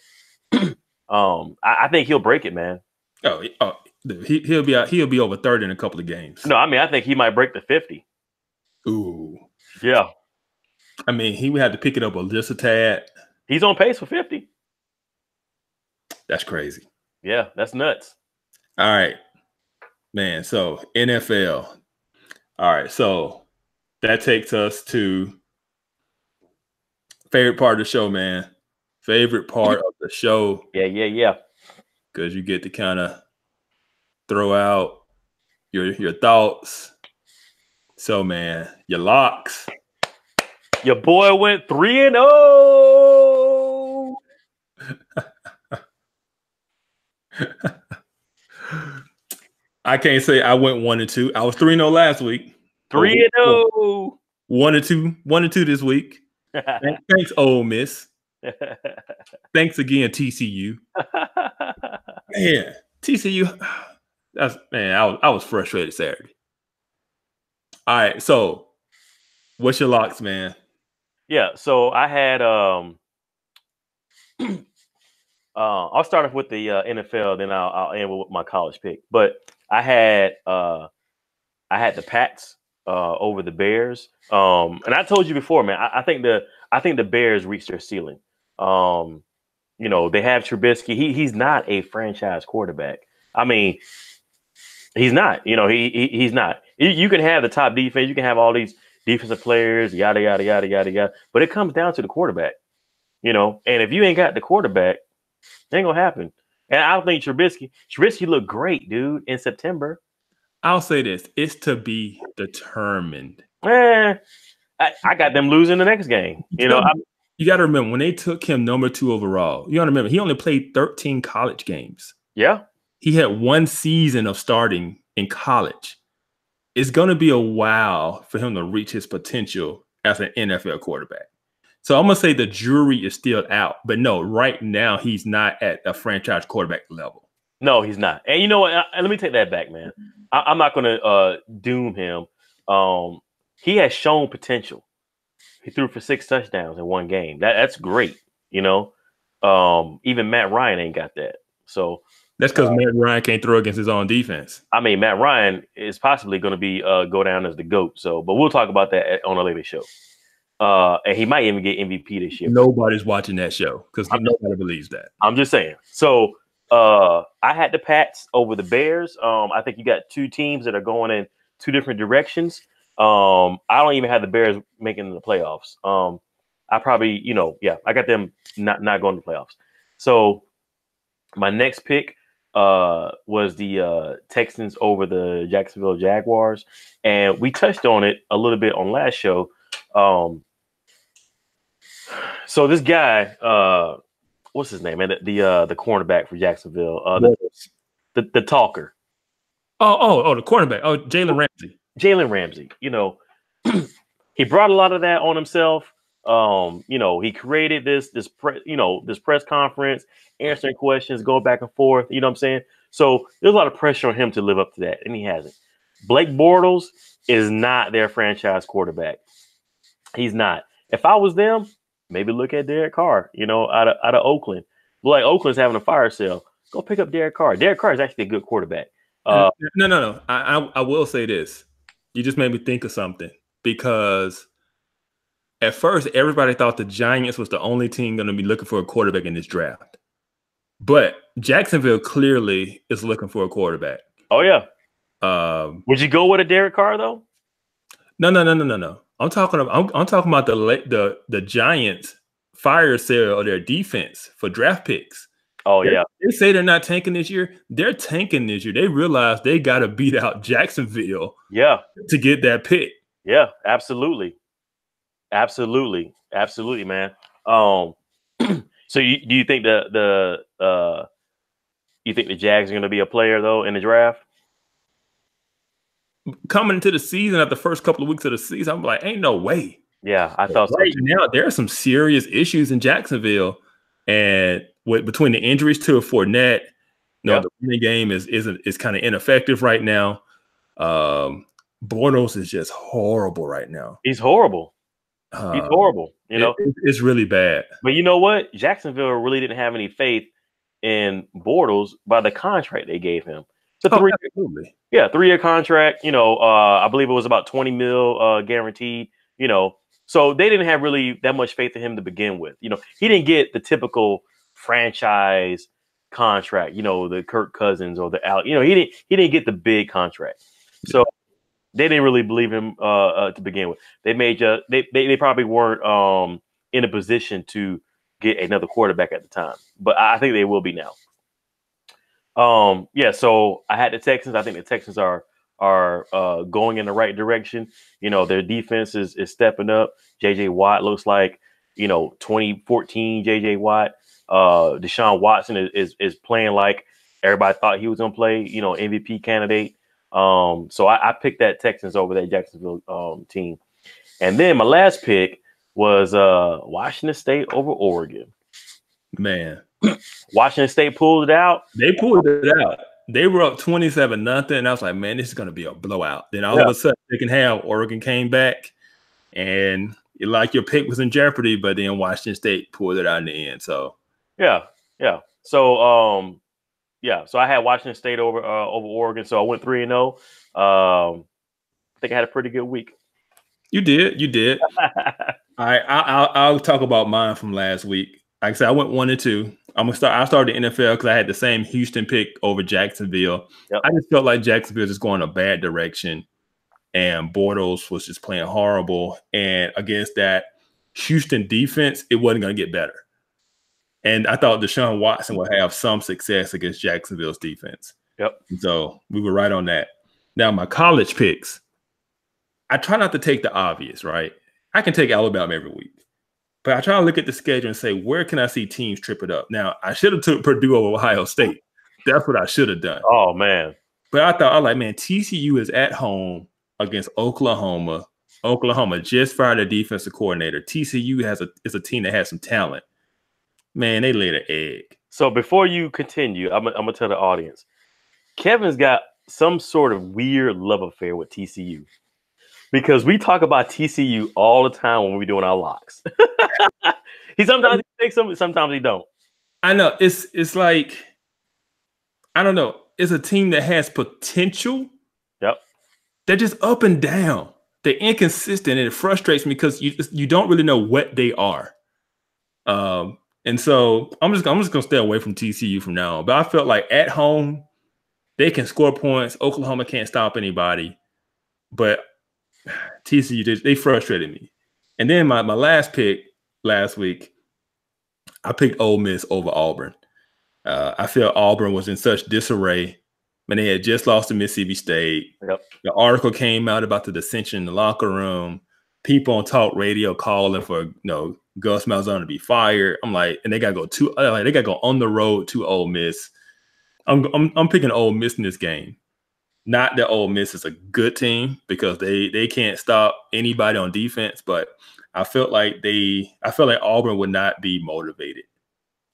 I think he'll break it, man. He'll be over 30 in a couple of games. No, I mean, I think he might break the 50. Ooh. Yeah. I mean, he would have to pick it up just a tad. He's on pace for 50. That's crazy. Yeah, that's nuts. All right, man. So NFL. All right, so that takes us to favorite part of the show, man. Favorite part of the show. Yeah. Because you get to kind of throw out your thoughts. So, man, your locks. Your boy went 3-0. I can't say I went 1-2. I was 3-0 last week. 3-0. 1-2 this week. Thanks, Ole Miss. Thanks again, TCU. Man, TCU. I was frustrated Saturday. All right, so what's your locks, man? Yeah, so I had I'll start off with the NFL, then I'll end with my college pick. But I had the Pats over the Bears, and I told you before, man. I think the Bears reached their ceiling. You know, they have Trubisky. He's not a franchise quarterback. I mean, he's not. You know, he's not. You can have the top defense. You can have all these defensive players, yada yada yada yada yada. But it comes down to the quarterback. You know, and if you ain't got the quarterback, it ain't gonna happen. And I don't think Trubisky looked great, dude, in September. I'll say this. It's to be determined. I got them losing the next game. You know, You got to remember when they took him #2 overall. You got to remember he only played 13 college games. Yeah, he had 1 season of starting in college. It's going to be a while for him to reach his potential as an NFL quarterback. So I'm going to say the jury is still out. But no, right now he's not at a franchise quarterback level. No, he's not. And you know what? Let me take that back, man. I'm not going to doom him. He has shown potential. He threw for 6 touchdowns in 1 game. That's great. You know, even Matt Ryan ain't got that. So that's because Matt Ryan can't throw against his own defense. I mean, Matt Ryan is possibly going to be go down as the GOAT. So, but we'll talk about that on a later show. And he might even get MVP this year. Nobody's watching that show because nobody believes that. I'm just saying. So I had the Pats over the Bears. I think you got 2 teams that are going in 2 different directions. I don't even have the Bears making the playoffs. I probably, I got them not going to the playoffs. So my next pick was the Texans over the Jacksonville Jaguars, and we touched on it a little bit on last show. So this guy, what's his name? Man, the cornerback for Jacksonville, the talker. Oh, the cornerback. Oh, Jalen Ramsey. Jalen Ramsey. You know, he brought a lot of that on himself. He created this press conference, answering questions, going back and forth. You know what I'm saying? So there's a lot of pressure on him to live up to that, and he hasn't. Blake Bortles is not their franchise quarterback. He's not. If I was them, maybe look at Derek Carr, out of Oakland. Like Oakland's having a fire sale. Go pick up Derek Carr. Derek Carr is actually a good quarterback. No. I will say this. You just made me think of something because at first everybody thought the Giants was the only team going to be looking for a quarterback in this draft. But Jacksonville clearly is looking for a quarterback. Oh, yeah. Would you go with a Derek Carr, though? No. I'm talking about the Giants fire sale of their defense for draft picks. Oh, yeah. They say they're not tanking this year. They're tanking this year. They realize they got to beat out Jacksonville to get that pick. Yeah, absolutely. Absolutely, man. So do you think the Jags are going to be a player, though, in the draft? Coming into the season, at the first couple of weeks of the season, I'm like, ain't no way. Yeah, I thought right so. Now there are some serious issues in Jacksonville, and between the injuries to Fournette, the running game is kind of ineffective right now. Bortles is just horrible right now. He's horrible. He's horrible. It's really bad. But you know what? Jacksonville really didn't have any faith in Bortles by the contract they gave him. It's a 3-year contract. I believe it was about $20 million guaranteed. So they didn't have really that much faith in him to begin with. He didn't get the typical franchise contract. The Kirk Cousins or the Al. He didn't get the big contract. So they didn't really believe him to begin with. They probably weren't in a position to get another quarterback at the time, but I think they will be now. So I had the Texans. I think the Texans are going in the right direction. Their defense is stepping up. JJ Watt looks like 2014 JJ Watt. Deshaun Watson is playing like everybody thought he was gonna play. MVP candidate. So I picked that Texans over that Jacksonville team. And then my last pick was Washington State over Oregon. Man. Washington State pulled it out. They pulled it out. They were up 27-0. And I was like, man, this is going to be a blowout. Then all of a sudden, second half, Oregon came back. And your pick was in jeopardy. But then Washington State pulled it out in the end. So, yeah. So, so I had Washington State over Oregon. So I went 3-0. I think I had a pretty good week. You did. All right, I'll talk about mine from last week. Like I said, I went 1-2. I started the NFL because I had the same Houston pick over Jacksonville. Yep. I just felt like Jacksonville was going a bad direction, and Bortles was just playing horrible. And against that Houston defense, it wasn't going to get better. And I thought Deshaun Watson would have some success against Jacksonville's defense. Yep. So we were right on that. Now, my college picks, I try not to take the obvious, right? I can take Alabama every week. But I try to look at the schedule and say, where can I see teams trip it up? Now, I should have took Purdue over Ohio State. That's what I should have done. Oh, man. But I was like, man, TCU is at home against Oklahoma. Oklahoma just fired a defensive coordinator. TCU is a team that has some talent. Man, they laid an egg. So before you continue, I'm gonna tell the audience, Kevin's got some sort of weird love affair with TCU because we talk about TCU all the time when we're doing our locks. He sometimes takes some, sometimes he don't. I know it's like, I don't know. It's a team that has potential. Yep. They're just up and down. They're inconsistent, and it frustrates me because you don't really know what they are. And so I'm just gonna stay away from TCU from now on. But I felt like at home they can score points. Oklahoma can't stop anybody, but TCU they frustrated me. And then my last pick last week, I picked Ole Miss over Auburn. I feel Auburn was in such disarray. Man, they had just lost to Mississippi State. Yep. The article came out about the dissension in the locker room. People on talk radio calling for Gus Malzahn to be fired. I'm like, and they got to go on the road to Ole Miss. I'm picking Ole Miss in this game. Not that Ole Miss is a good team because they can't stop anybody on defense, but I felt like Auburn would not be motivated.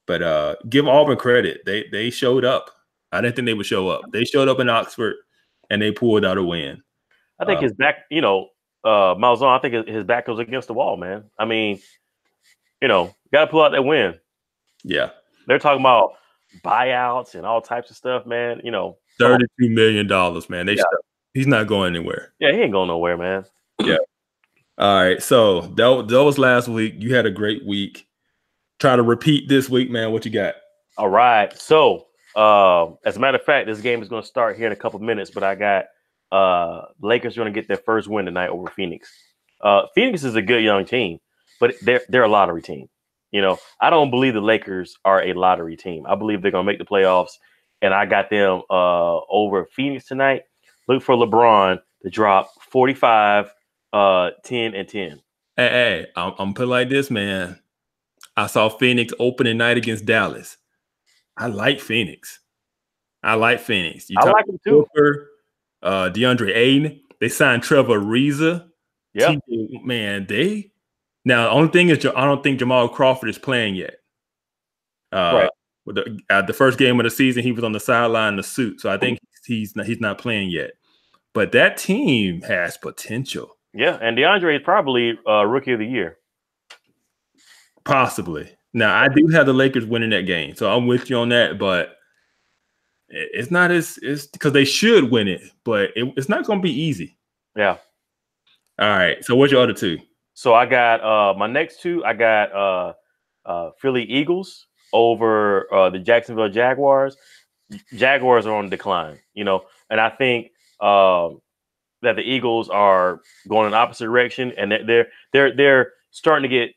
But give Auburn credit. They showed up. I didn't think they would show up. They showed up in Oxford and they pulled out a win. I think his back, Malzahn, I think his back goes against the wall, man. I mean, got to pull out that win. Yeah. They're talking about buyouts and all types of stuff, man. $32 million, man. He's not going anywhere. Yeah, he ain't going nowhere, man. Yeah. All right. So that was last week. You had a great week. Try to repeat this week, man. What you got? All right. So, as a matter of fact, this game is going to start here in a couple of minutes, but I got Lakers are going to get their first win tonight over Phoenix. Phoenix is a good young team, but they're a lottery team. I don't believe the Lakers are a lottery team. I believe they're going to make the playoffs, and I got them over Phoenix tonight. Look for LeBron to drop 45, 10, and 10. Hey, I'm put like this, man. I saw Phoenix opening night against Dallas. I like Phoenix. You I like them too. Cooper, DeAndre Ayton. They signed Trevor Ariza. Yeah, man. Now the only thing is I don't think Jamal Crawford is playing yet. Right. With the first game of the season, he was on the sideline in the suit, so I think he's not playing yet. But that team has potential. Yeah, and DeAndre is probably rookie of the year. Possibly. Now, I do have the Lakers winning that game, so I'm with you on that, but it's not it's because they should win it, but it's not going to be easy. Yeah. All right. So what's your other two? So I got my next two. I got Philly Eagles over the Jacksonville Jaguars. Jaguars are on decline, and I think that the Eagles are going in the opposite direction, and they're starting to get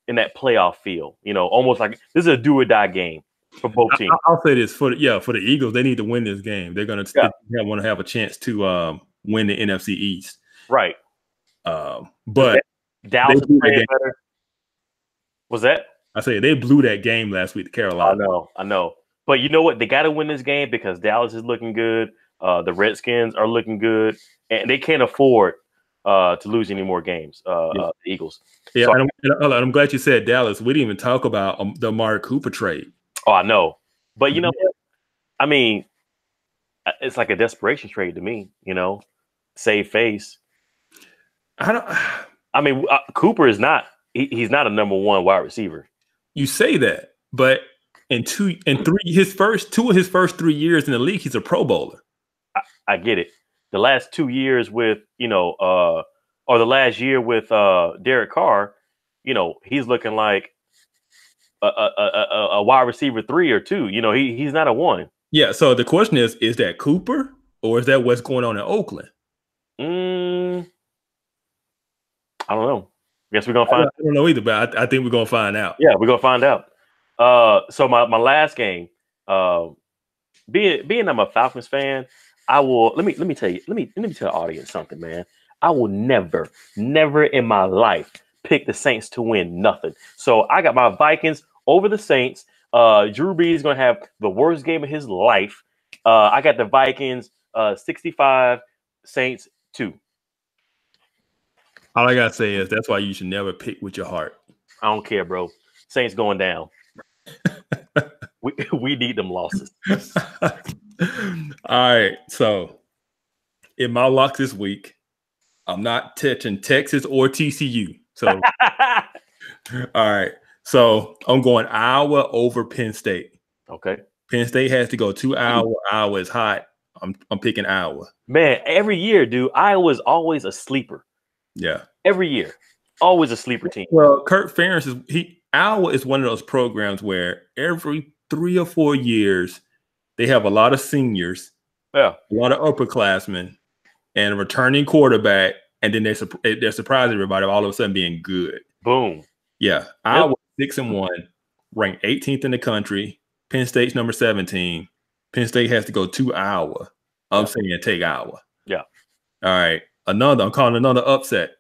in that playoff feel, almost like this is a do or die game for both teams. I'll say this for the Eagles, they need to win this game. They're going to want to have a chance to win the NFC East, right? But Dallas is playing better. Was that? I say they blew that game last week to Carolina. I know. But you know what? They got to win this game because Dallas is looking good. The Redskins are looking good, and they can't afford to lose any more games. The Eagles. Yeah, so, and I'm glad you said Dallas. We didn't even talk about the Amari Cooper trade. Oh, I know. But you know what? I mean, it's like a desperation trade to me, save face. Cooper is not, he's not a number one wide receiver. You say that, but his first 3 years in the league, he's a Pro Bowler. I get it. The last 2 years with, or the last year with Derek Carr, he's looking like a wide receiver 3 or 2. He's not a 1. Yeah. So the question is that Cooper or is that what's going on in Oakland? I don't know. Guess we're gonna find out. I don't know either, but I think we're gonna find out. Yeah, we're gonna find out. So my last game, being I'm a Falcons fan, I will let me tell you, let me tell the audience something, man. I will never in my life picked the Saints to win nothing. So I got my Vikings over the Saints. Drew Brees is going to have the worst game of his life. I got the Vikings 65, Saints 2. All I gotta say is that's why you should never pick with your heart. I don't care, bro. Saints going down. we need them losses. All right. So in my lock this week, I'm not touching Texas or TCU. So all right. So I'm going Iowa over Penn State. Okay. Penn State has to go to Iowa. Iowa is hot. I'm picking Iowa. Man, every year, dude, Iowa is always a sleeper. Yeah. Every year. Always a sleeper team. Well, Kirk Ferentz Iowa is one of those programs where every 3 or 4 years they have a lot of seniors, a lot of upperclassmen, and a returning quarterback, and then they're surprising everybody all of a sudden being good. Boom. Yeah. Iowa 6-1, ranked 18th in the country. Penn State's number 17. Penn State has to go to Iowa. I'm saying take Iowa. Yeah. All right. I'm calling another upset.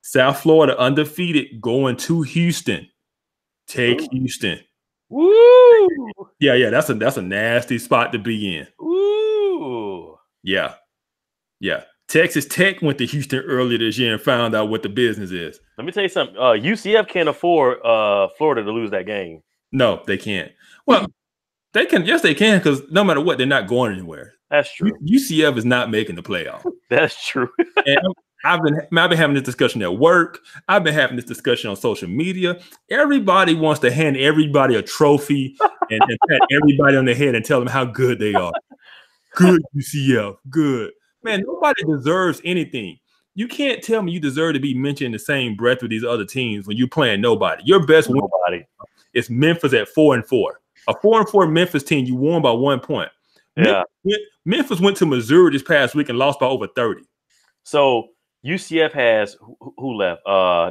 South Florida undefeated going to Houston. Take Houston. Woo! Yeah. That's a nasty spot to be in. Ooh. Yeah. Texas Tech went to Houston earlier this year and found out what the business is. Let me tell you something. UCF can't afford Florida to lose that game. No, they can't. Well, they can. Yes, they can, because no matter what, they're not going anywhere. That's true. UCF is not making the playoff. That's true. And I've been having this discussion at work. I've been having this discussion on social media. Everybody wants to hand everybody a trophy and pat everybody on the head and tell them how good they are. Good UCF, good. Man, nobody deserves anything. You can't tell me you deserve to be mentioned in the same breath with these other teams when you're playing nobody. Your best win is Memphis at 4-4. A 4-4 Memphis team, you won by 1 point. Yeah. Memphis went to Missouri this past week and lost by over 30. So UCF has who left?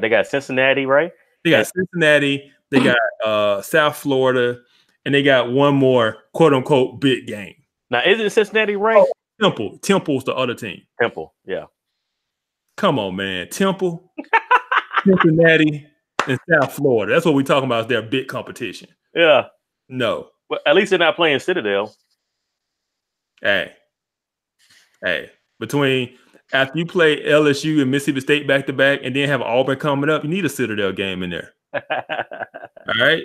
They got Cincinnati, right? They got Cincinnati, they got South Florida, and they got one more quote unquote big game. Now, isn't Cincinnati ranked? Temple's the other team. Temple, yeah. Come on, man. Temple, Cincinnati, and South Florida. That's what we're talking about. Is their big competition. Yeah. No. Well, at least they're not playing Citadel. Hey. Between after you play LSU and Mississippi State back to back, and then have Auburn coming up, you need a Citadel game in there. All right.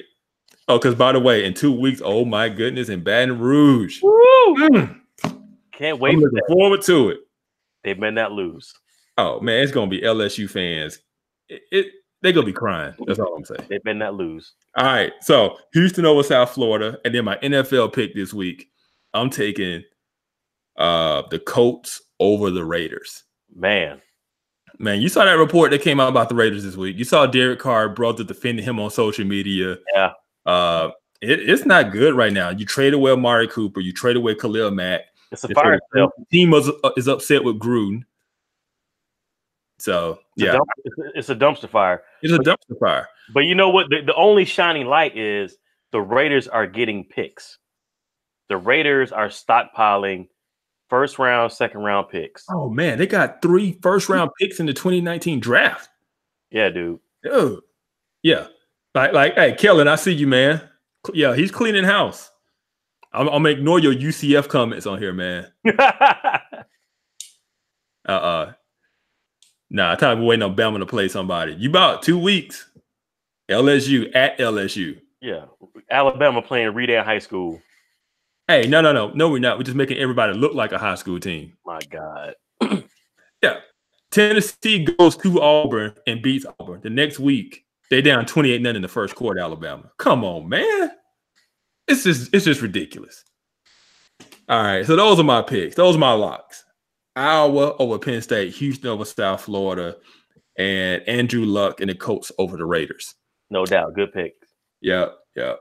Oh, because by the way, in 2 weeks, oh my goodness, in Baton Rouge. Can't wait. I'm looking forward to it. They better not lose. Oh man, it's gonna be LSU fans. They're gonna be crying. That's all I'm saying. They better not lose. All right. So Houston over South Florida, and then my NFL pick this week. I'm taking the Colts over the Raiders. Man, you saw that report that came out about the Raiders this week. You saw Derek Carr brother defending him on social media. Yeah. It's not good right now. You trade away Amari Cooper. You trade away Khalil Mack. It's a fire sale. The team is upset with Gruden. So, it's a dumpster fire. It's a dumpster fire. But you know what? The only shining light is the Raiders are getting picks. The Raiders are stockpiling first round, second round picks. Oh, man. They got 3 first round picks in the 2019 draft. Yeah, dude. Yeah. Like, hey, Kellen, I see you, man. Yeah, he's cleaning house. I'm going to ignore your UCF comments on here, man. Nah, time we're waiting on Bama to play somebody. You about 2 weeks. LSU at LSU. Yeah. Alabama playing Redan High School. Hey, no, we're not. We're just making everybody look like a high school team. My God. Yeah. Tennessee goes to Auburn and beats Auburn. The next week, they down 28-0 in the first quarter, Alabama. Come on, man. It's just ridiculous. All right, so those are my picks. Those are my locks. Iowa over Penn State, Houston over South Florida, and Andrew Luck and the Colts over the Raiders. No doubt. Good pick. Yep. All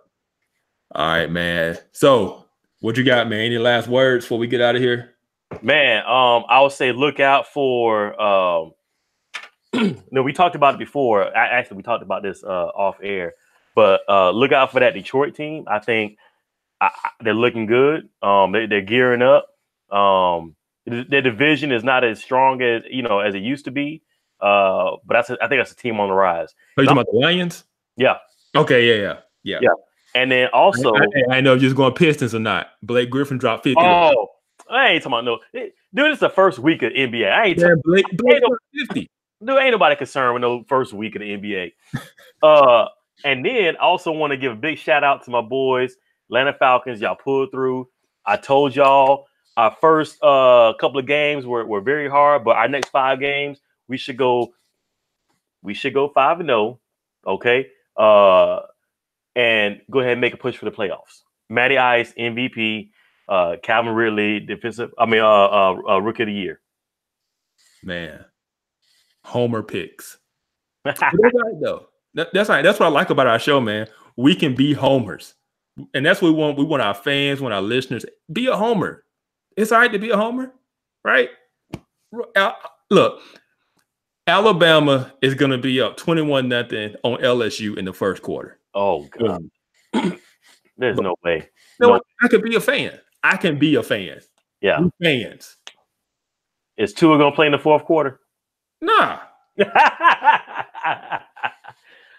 right, man. So what you got, man? Any last words before we get out of here? Man, I would say look out for no, we talked about it before. Actually, we talked about this off air. But look out for that Detroit team. I think they're looking good. They're gearing up. Their division is not as strong as it used to be. But I think that's a team on the rise. Are you talking about the Lions? Yeah. Okay. Yeah. And then also, I know if you're just going Pistons or not. Blake Griffin dropped 50. Oh, I ain't talking about no. Dude, it's the first week of the NBA. I ain't talking. Blake dropped 50. Dude, ain't nobody concerned with no first week of the NBA. And then also want to give a big shout out to my boys, Atlanta Falcons. Y'all pulled through. I told y'all our first couple of games were very hard, but our next 5 games we should go 5-0. Okay. And go ahead and make a push for the playoffs. Matty Ice, MVP, Calvin Ridley, rookie of the year. Man. Homer picks. That's right, though. That's right. That's what I like about our show, man. We can be homers. And that's what we want. We want our fans, want our listeners, be a homer. It's all right to be a homer, right? Look, Alabama is going to be up 21-0 on LSU in the first quarter. Oh, God. There's no way. No, I could be a fan. I can be a fan. Yeah. We're fans. Is Tua going to play in the fourth quarter? Nah.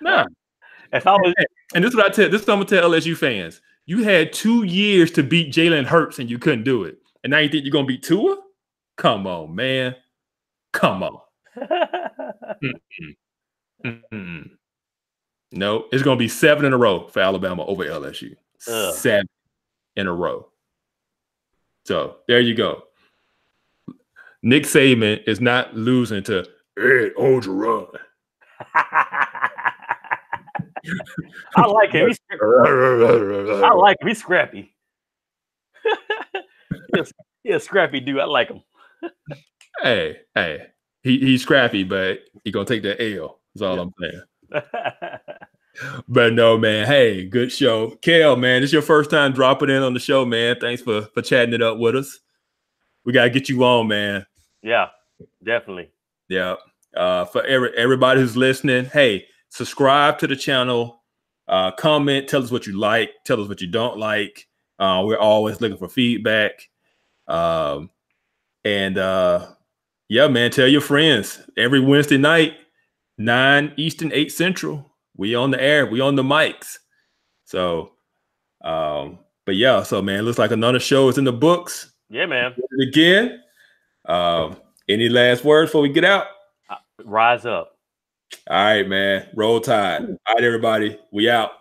Nah. If I was, and this is what I tell. This is what I'm gonna tell LSU fans. You had 2 years to beat Jalen Hurts and you couldn't do it. And now you think you're gonna beat Tua? Come on, man. Come on. No, it's gonna be 7 in a row for Alabama over LSU. 7 in a row. So there you go. Nick Saban is not losing to Ed Orgeron. I like him. I like him. He's scrappy. He's a scrappy dude. I like him. Hey. He's scrappy, but he gonna take the L. That's all I'm saying. But no, man. Hey, good show. Kel, man, this is your first time dropping in on the show, man. Thanks for chatting it up with us. We gotta get you on, man. Yeah, definitely. Yeah. For everybody who's listening, hey, subscribe to the channel, comment, tell us what you like, tell us what you don't like. We're always looking for feedback. Yeah, man, tell your friends. Every Wednesday night, 9 Eastern, 8 Central, we on the air, we on the mics. So, but yeah, so man, looks like another show is in the books. Yeah, man. Again, any last words before we get out? Rise up. All right, man. Roll Tide. All right, everybody. We out.